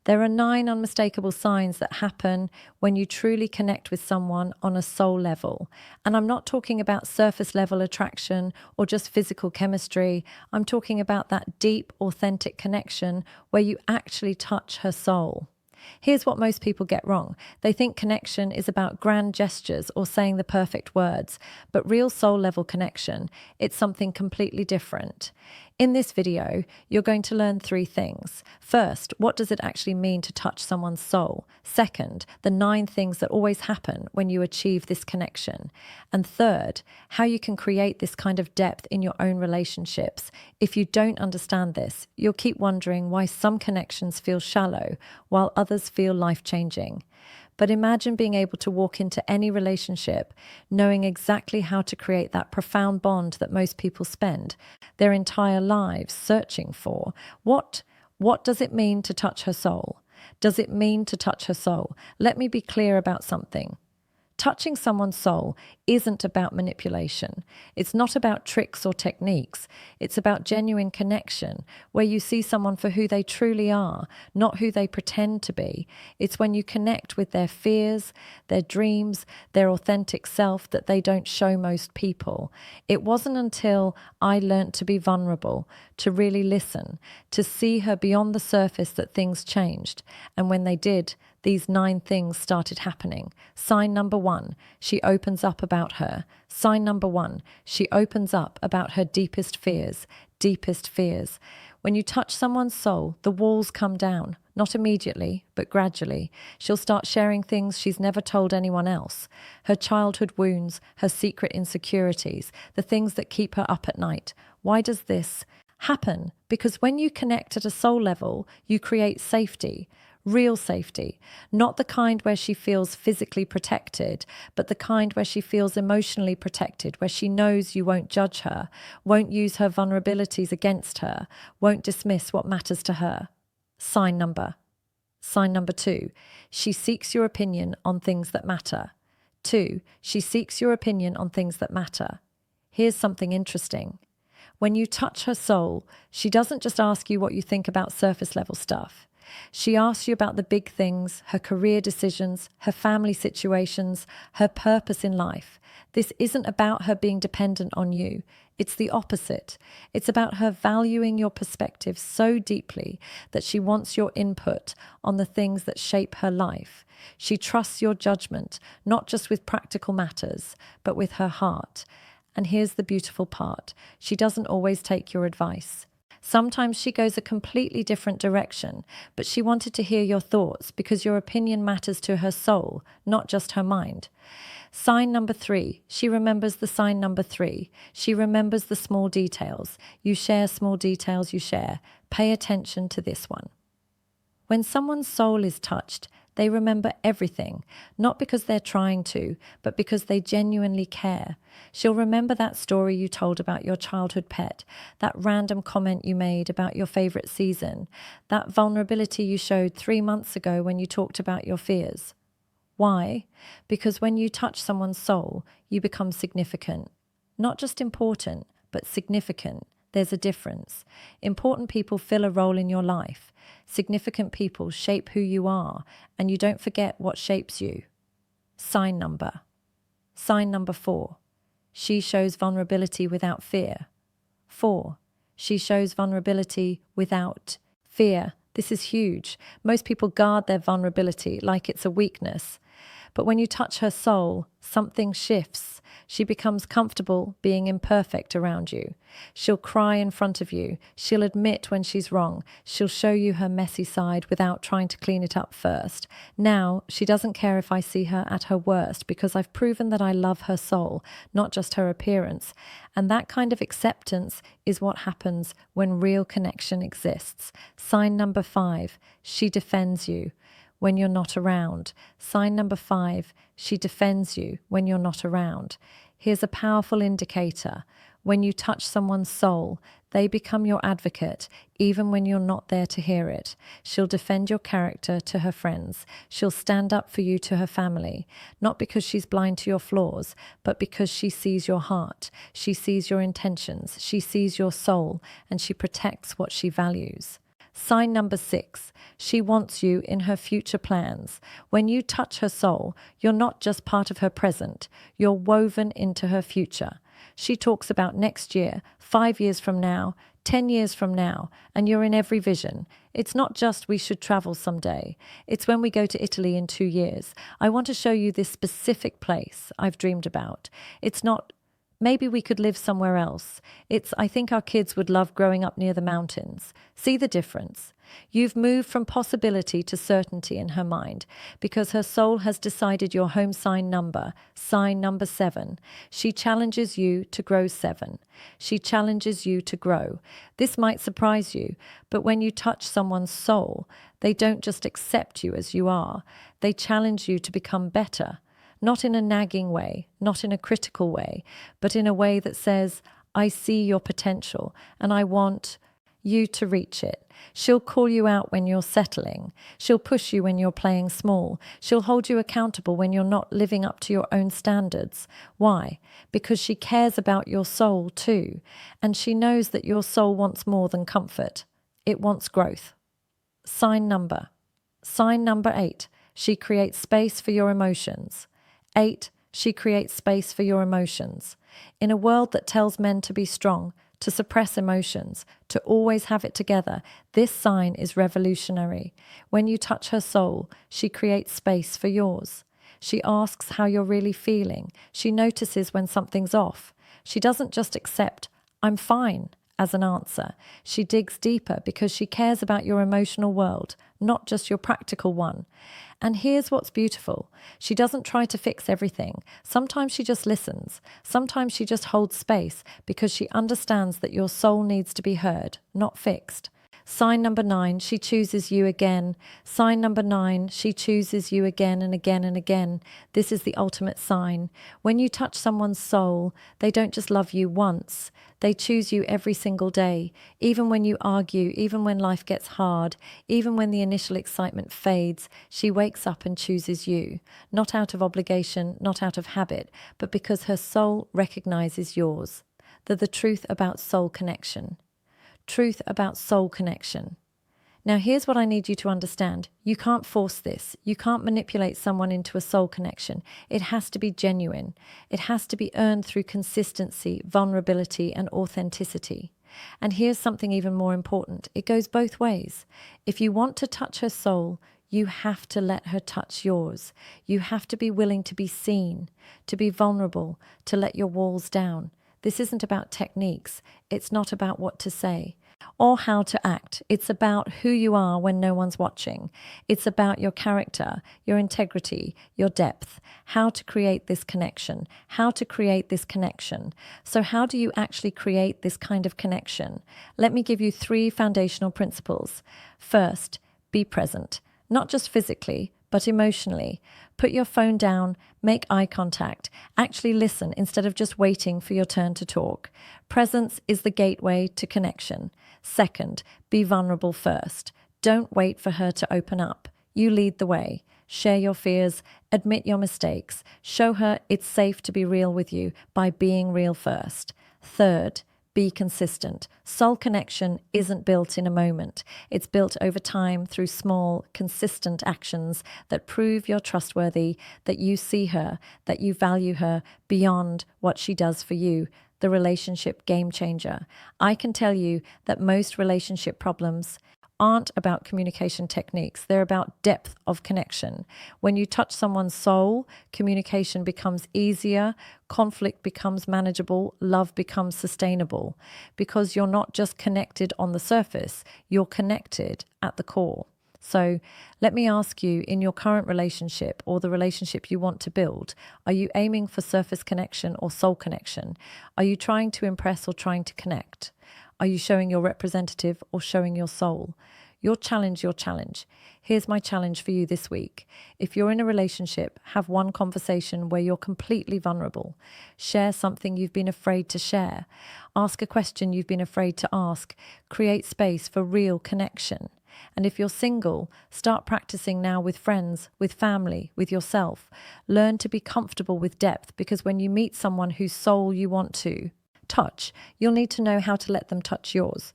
There are 9 unmistakable signs that happen when you truly connect with someone on a soul level. And I'm not talking about surface level attraction or just physical chemistry. I'm talking about that deep, authentic connection where you actually touch her soul. Here's what most people get wrong. They think connection is about grand gestures or saying the perfect words, but real soul level connection, it's something completely different. In this video, you're going to learn 3 things. First, what does it actually mean to touch someone's soul? Second, the 9 things that always happen when you achieve this connection. And third, how you can create this kind of depth in your own relationships. If you don't understand this, you'll keep wondering why some connections feel shallow while others feel life-changing. But imagine being able to walk into any relationship knowing exactly how to create that profound bond that most people spend their entire lives searching for. What does it mean to touch her soul? Does it mean to touch her soul? Let me be clear about something. Touching someone's soul isn't about manipulation. It's not about tricks or techniques. It's about genuine connection, where you see someone for who they truly are, not who they pretend to be. It's when you connect with their fears, their dreams, their authentic self that they don't show most people. It wasn't until I learnt to be vulnerable, to really listen, to see her beyond the surface that things changed. And when they did, these 9 things started happening. Sign number 1, she opens up about her. Sign number 1, she opens up about her deepest fears. Deepest fears. When you touch someone's soul, the walls come down. Not immediately, but gradually. She'll start sharing things she's never told anyone else. Her childhood wounds, her secret insecurities, the things that keep her up at night. Why does this happen? Because when you connect at a soul level, you create safety. Real safety, not the kind where she feels physically protected, but the kind where she feels emotionally protected, where she knows you won't judge her, won't use her vulnerabilities against her, won't dismiss what matters to her. Sign number 2, she seeks your opinion on things that matter. 2, she seeks your opinion on things that matter. Here's something interesting. When you touch her soul, she doesn't just ask you what you think about surface level stuff. She asks you about the big things, her career decisions, her family situations, her purpose in life. This isn't about her being dependent on you. It's the opposite. It's about her valuing your perspective so deeply that she wants your input on the things that shape her life. She trusts your judgment, not just with practical matters, but with her heart. And here's the beautiful part. She doesn't always take your advice. Sometimes she goes a completely different direction, but she wanted to hear your thoughts because your opinion matters to her soul, not just her mind. Sign number 3, she remembers the sign number 3. She remembers the small details. You share small details, you share. Pay attention to this one. When someone's soul is touched, they remember everything, not because they're trying to, but because they genuinely care. She'll remember that story you told about your childhood pet, that random comment you made about your favorite season, that vulnerability you showed 3 months ago when you talked about your fears. Why? Because when you touch someone's soul, you become significant. Not just important, but significant. There's a difference. Important people fill a role in your life. Significant people shape who you are, and you don't forget what shapes you. Sign number 4. She shows vulnerability without fear. 4. She shows vulnerability without fear. This is huge. Most people guard their vulnerability like it's a weakness. But when you touch her soul, something shifts. She becomes comfortable being imperfect around you. She'll cry in front of you. She'll admit when she's wrong. She'll show you her messy side without trying to clean it up first. Now, she doesn't care if I see her at her worst because I've proven that I love her soul, not just her appearance. And that kind of acceptance is what happens when real connection exists. Sign number 5, she defends you when you're not around. Sign number 5, she defends you when you're not around. Here's a powerful indicator. When you touch someone's soul, they become your advocate, even when you're not there to hear it. She'll defend your character to her friends. She'll stand up for you to her family, not because she's blind to your flaws, but because she sees your heart. She sees your intentions. She sees your soul, and she protects what she values. Sign number 6, she wants you in her future plans. When you touch her soul, you're not just part of her present, you're woven into her future. She talks about next year, 5 years from now, 10 years from now, and you're in every vision. It's not just we should travel someday. It's when we go to Italy in 2 years. I want to show you this specific place I've dreamed about. It's not maybe we could live somewhere else. It's, I think our kids would love growing up near the mountains. See the difference? You've moved from possibility to certainty in her mind because her soul has decided your home sign number 7. She challenges you to grow 7. She challenges you to grow. This might surprise you, but when you touch someone's soul, they don't just accept you as you are. They challenge you to become better. Not in a nagging way, not in a critical way, but in a way that says, I see your potential and I want you to reach it. She'll call you out when you're settling. She'll push you when you're playing small. She'll hold you accountable when you're not living up to your own standards. Why? Because she cares about your soul too. And she knows that your soul wants more than comfort. It wants growth. Sign number 8. She creates space for your emotions. 8, she creates space for your emotions. In a world that tells men to be strong, to suppress emotions, to always have it together, this sign is revolutionary. When you touch her soul, she creates space for yours. She asks how you're really feeling. She notices when something's off. She doesn't just accept, I'm fine, as an answer. She digs deeper because she cares about your emotional world, not just your practical one. And here's what's beautiful. She doesn't try to fix everything. Sometimes she just listens. Sometimes she just holds space because she understands that your soul needs to be heard, not fixed. Sign number 9, she chooses you again. Sign number 9, she chooses you again and again and again. This is the ultimate sign. When you touch someone's soul, they don't just love you once. They choose you every single day, even when you argue, even when life gets hard, even when the initial excitement fades, she wakes up and chooses you. Not out of obligation, not out of habit, but because her soul recognizes yours. The truth about soul connection. Truth about soul connection. Now, here's what I need you to understand. You can't force this. You can't manipulate someone into a soul connection. It has to be genuine. It has to be earned through consistency, vulnerability, and authenticity. And here's something even more important. It goes both ways. If you want to touch her soul, you have to let her touch yours. You have to be willing to be seen, to be vulnerable, to let your walls down. This isn't about techniques. It's not about what to say or how to act. It's about who you are when no one's watching. It's about your character, your integrity, your depth, how to create this connection, So how do you actually create this kind of connection? Let me give you 3 foundational principles. First, be present, not just physically, but emotionally. Put your phone down, make eye contact, actually listen instead of just waiting for your turn to talk. Presence is the gateway to connection. Second, be vulnerable first. Don't wait for her to open up. You lead the way. Share your fears, admit your mistakes. Show her it's safe to be real with you by being real first. Third, be consistent. Soul connection isn't built in a moment. It's built over time through small, consistent actions that prove you're trustworthy, that you see her, that you value her beyond what she does for you. The relationship game changer. I can tell you that most relationship problems aren't about communication techniques. They're about depth of connection. When you touch someone's soul, communication becomes easier, conflict becomes manageable, love becomes sustainable, because you're not just connected on the surface, you're connected at the core. So let me ask you, in your current relationship or the relationship you want to build, are you aiming for surface connection or soul connection? Are you trying to impress or trying to connect? Are you showing your representative or showing your soul? Your challenge. Here's my challenge for you this week. If you're in a relationship, have one conversation where you're completely vulnerable. Share something you've been afraid to share. Ask a question you've been afraid to ask. Create space for real connection. And if you're single, start practicing now with friends, with family, with yourself. Learn to be comfortable with depth, because when you meet someone whose soul you want to touch, you'll need to know how to let them touch yours.